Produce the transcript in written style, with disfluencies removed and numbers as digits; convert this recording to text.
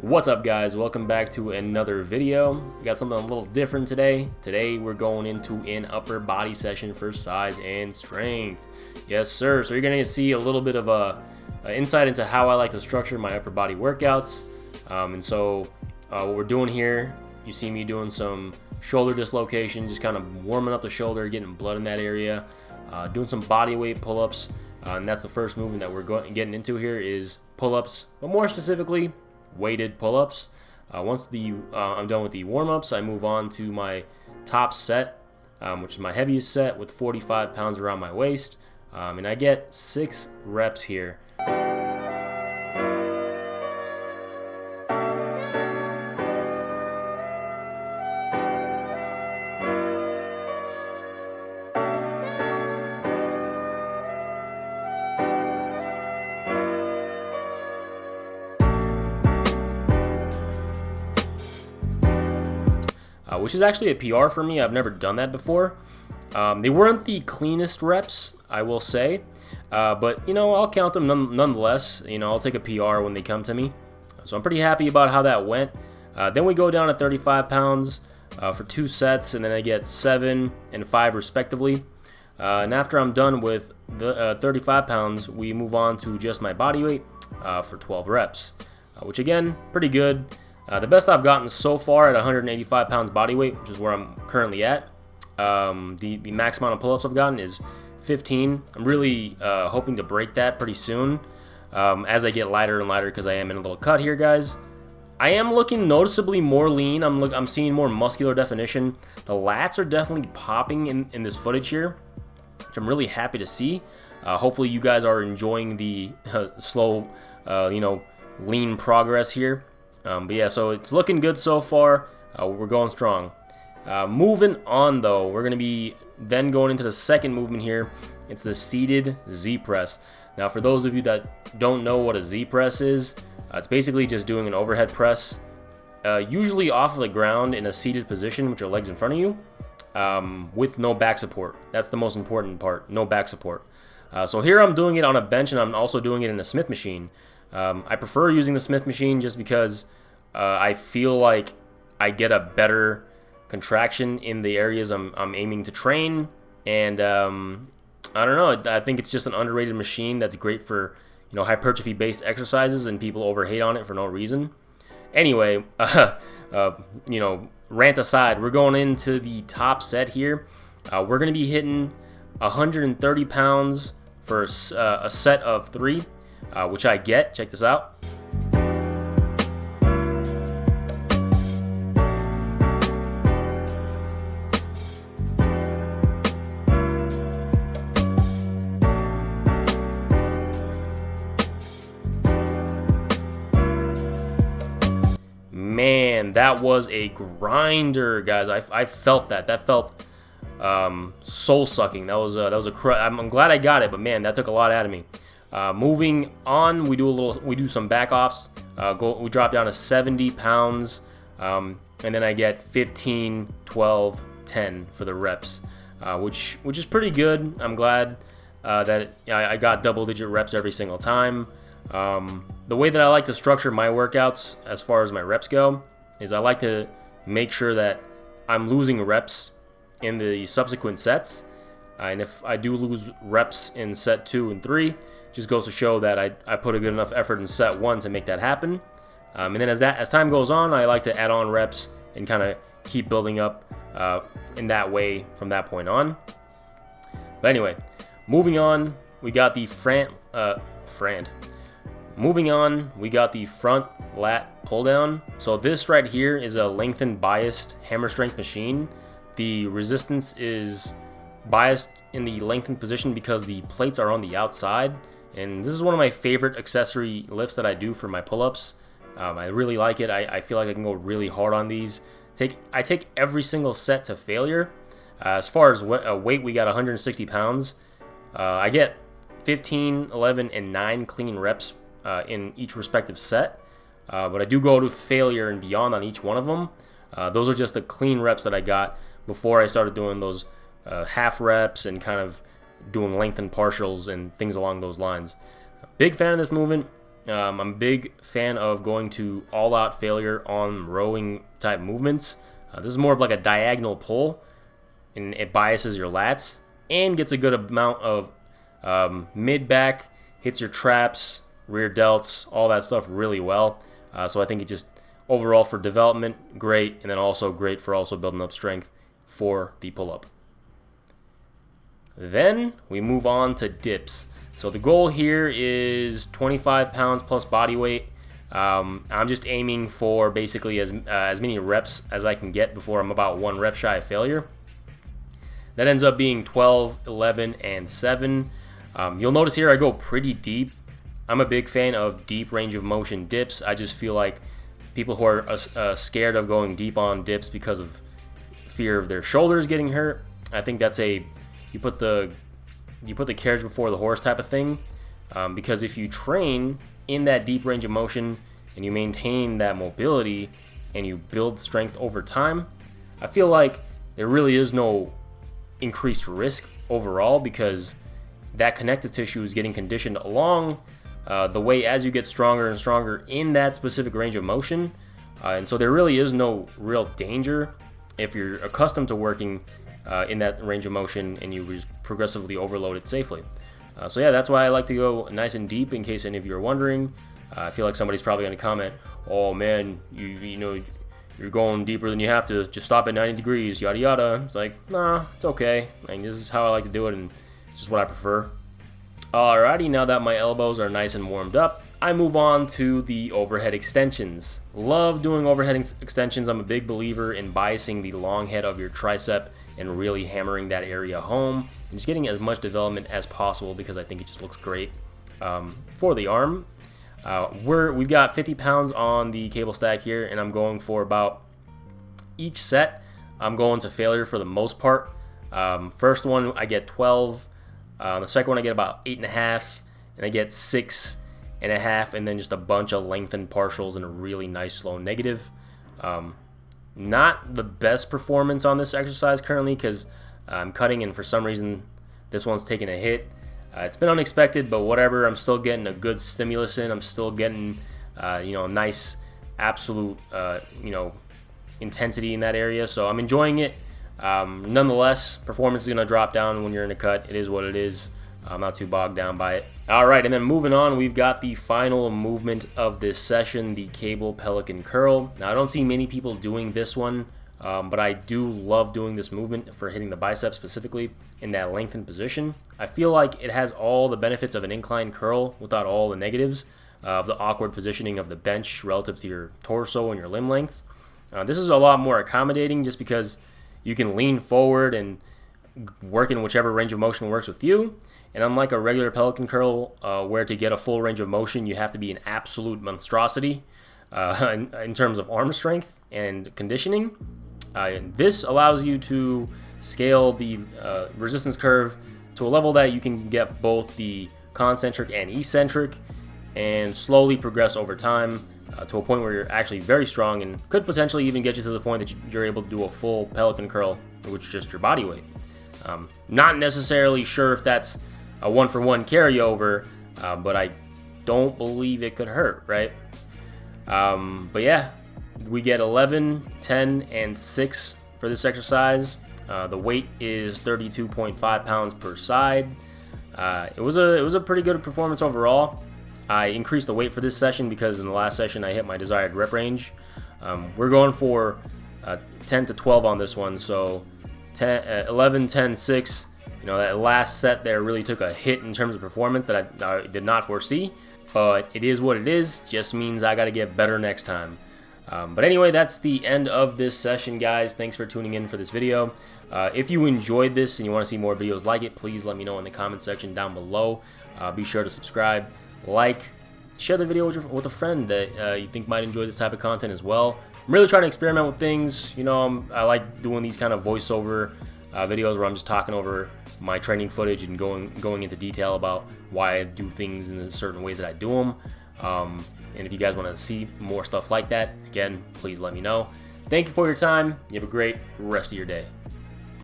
What's up, guys? Welcome back to another video. We got something a little different today. Today we're going into an upper body session for size and strength. Yes sir, so you're gonna see a little bit of a insight into how I like to structure my upper body workouts. What we're doing here, you see me doing some shoulder dislocation, just kind of warming up the shoulder, getting blood in that area, doing some body weight pull-ups, and that's the first movement that we're getting into here is pull-ups, but more specifically weighted pull-ups. Once I'm done with the warm-ups, I move on to my top set, which is my heaviest set with 45 pounds around my waist, and I get 6 reps here. Which is actually a PR for me. I've never done that before. They weren't the cleanest reps, I will say, but you know, I'll count them nonetheless. You know, I'll take a PR when they come to me. So I'm pretty happy about how that went. Then we go down to 35 pounds for 2 sets, and then I get 7 and 5 respectively. And after I'm done with the 35 pounds, we move on to just my body weight for 12 reps, which again, pretty good. The best I've gotten so far at 185 pounds body weight, which is where I'm currently at. The max amount of pull-ups I've gotten is 15. I'm really hoping to break that pretty soon as I get lighter and lighter, because I am in a little cut here, guys. I am looking noticeably more lean. I'm seeing more muscular definition. The lats are definitely popping in this footage here, which I'm really happy to see. Hopefully you guys are enjoying the slow, lean progress here. But yeah, so it's looking good so far. We're going strong. Moving on though, we're going to be then going into the second movement here. It's the seated Z press. Now for those of you that don't know what a Z press is, it's basically just doing an overhead press, usually off of the ground in a seated position with your legs in front of you, with no back support. That's the most important part, no back support. So here I'm doing it on a bench, and I'm also doing it in a Smith machine. I prefer using the Smith machine just because I feel like I get a better contraction in the areas I'm aiming to train, and I don't know, I think it's just an underrated machine that's great for, you know, hypertrophy based exercises, and people overhate on it for no reason. Anyway, rant aside, we're going into the top set here. We're going to be hitting 130 pounds for a set of 3, which I get. Check this out. Man, that was a grinder, guys. I felt that. That felt soul sucking. That was I'm glad I got it, but man, that took a lot out of me. Moving on, we do some back offs. We drop down to 70 pounds, and then I get 15, 12, 10 for the reps, which is pretty good. I'm glad that I got double-digit reps every single time. The way that I like to structure my workouts as far as my reps go is I like to make sure that I'm losing reps in the subsequent sets, and if I do lose reps in set 2 and 3, just goes to show that I put a good enough effort in set 1 to make that happen. And then as time goes on, I like to add on reps and kind of keep building up in that way from that point on. But anyway, moving on, we got the front lat pull down. So this right here is a lengthened biased hammer strength machine. The resistance is biased in the lengthened position because the plates are on the outside, and this is one of my favorite accessory lifts that I do for my pull-ups. I really like it. I feel like I can go really hard on these. I take every single set to failure. As far as weight, we got 160 pounds. I get 15, 11, and 9 clean reps in each respective set, but I do go to failure and beyond on each one of them. Those are just the clean reps that I got before I started doing those half reps and kind of doing lengthened partials and things along those lines. Big fan of this movement. I'm a big fan of going to all-out failure on rowing type movements. This is more of like a diagonal pull, and it biases your lats and gets a good amount of mid-back, hits your traps, rear delts, all that stuff really well. So I think it just overall for development, great, and then also great for also building up strength for the pull-up. Then we move on to dips. So the goal here is 25 pounds plus body weight. I'm just aiming for basically as many reps as I can get before I'm about 1 rep shy of failure. That ends up being 12, 11, and 7. You'll notice here I go pretty deep. I'm a big fan of deep range of motion dips. I just feel like people who are scared of going deep on dips because of fear of their shoulders getting hurt, I think that's you put the carriage before the horse type of thing. Because if you train in that deep range of motion and you maintain that mobility and you build strength over time, I feel like there really is no increased risk overall, because that connective tissue is getting conditioned along the way as you get stronger and stronger in that specific range of motion. And so there really is no real danger if you're accustomed to working in that range of motion and you progressively overload it safely. So yeah, that's why I like to go nice and deep, in case any of you are wondering. I feel like somebody's probably going to comment, oh man, you know, you're going deeper than you have to, just stop at 90 degrees, yada yada. It's like, nah, it's okay. Like, this is how I like to do it, and it's just what I prefer. Alrighty, now that my elbows are nice and warmed up, I move on to the overhead extensions. Love doing overhead extensions. I'm a big believer in biasing the long head of your tricep and really hammering that area home and just getting as much development as possible, because I think it just looks great for the arm. We've got 50 pounds on the cable stack here, and I'm going for about each set. I'm going to failure for the most part. First one I get 12. The second one I get about 8.5, and I get 6.5, and then just a bunch of lengthened partials and a really nice slow negative. Not the best performance on this exercise currently, because I'm cutting, and for some reason this one's taking a hit. It's been unexpected, but whatever. I'm still getting a good stimulus in. I'm still getting nice absolute intensity in that area, so I'm enjoying it. Nonetheless, performance is going to drop down when you're in a cut. It is what it is. I'm not too bogged down by it. Alright, and then moving on, we've got the final movement of this session, the cable Pelican curl. Now, I don't see many people doing this one, but I do love doing this movement for hitting the biceps specifically in that lengthened position. I feel like it has all the benefits of an incline curl without all the negatives of the awkward positioning of the bench relative to your torso and your limb length. This is a lot more accommodating, just because you can lean forward and work in whichever range of motion works with you. And unlike a regular Pelican curl, where to get a full range of motion, you have to be an absolute monstrosity in terms of arm strength and conditioning. This allows you to scale the resistance curve to a level that you can get both the concentric and eccentric, and slowly progress over time to a point where you're actually very strong, and could potentially even get you to the point that you're able to do a full Pelican curl, which is just your body weight. Not necessarily sure if that's a 1-for-1 carryover, but I don't believe it could hurt, right? But yeah, we get 11, 10, and 6 for this exercise. The weight is 32.5 pounds per side. It was a pretty good performance overall. I increased the weight for this session because in the last session I hit my desired rep range. We're going for 10 to 12 on this one, so 11, 10, 6. That last set there really took a hit in terms of performance that I did not foresee, but it is what it is. Just means I got to get better next time. But anyway, that's the end of this session, guys. Thanks for tuning in for this video. If you enjoyed this and you want to see more videos like it, please let me know in the comment section down below. Be sure to subscribe, like, share the video with a friend that you think might enjoy this type of content as well. I'm really trying to experiment with things. I like doing these kind of voiceover videos where I'm just talking over my training footage and going into detail about why I do things in the certain ways that I do them. And if you guys want to see more stuff like that, again, please let me know. Thank you for your time. You have a great rest of your day.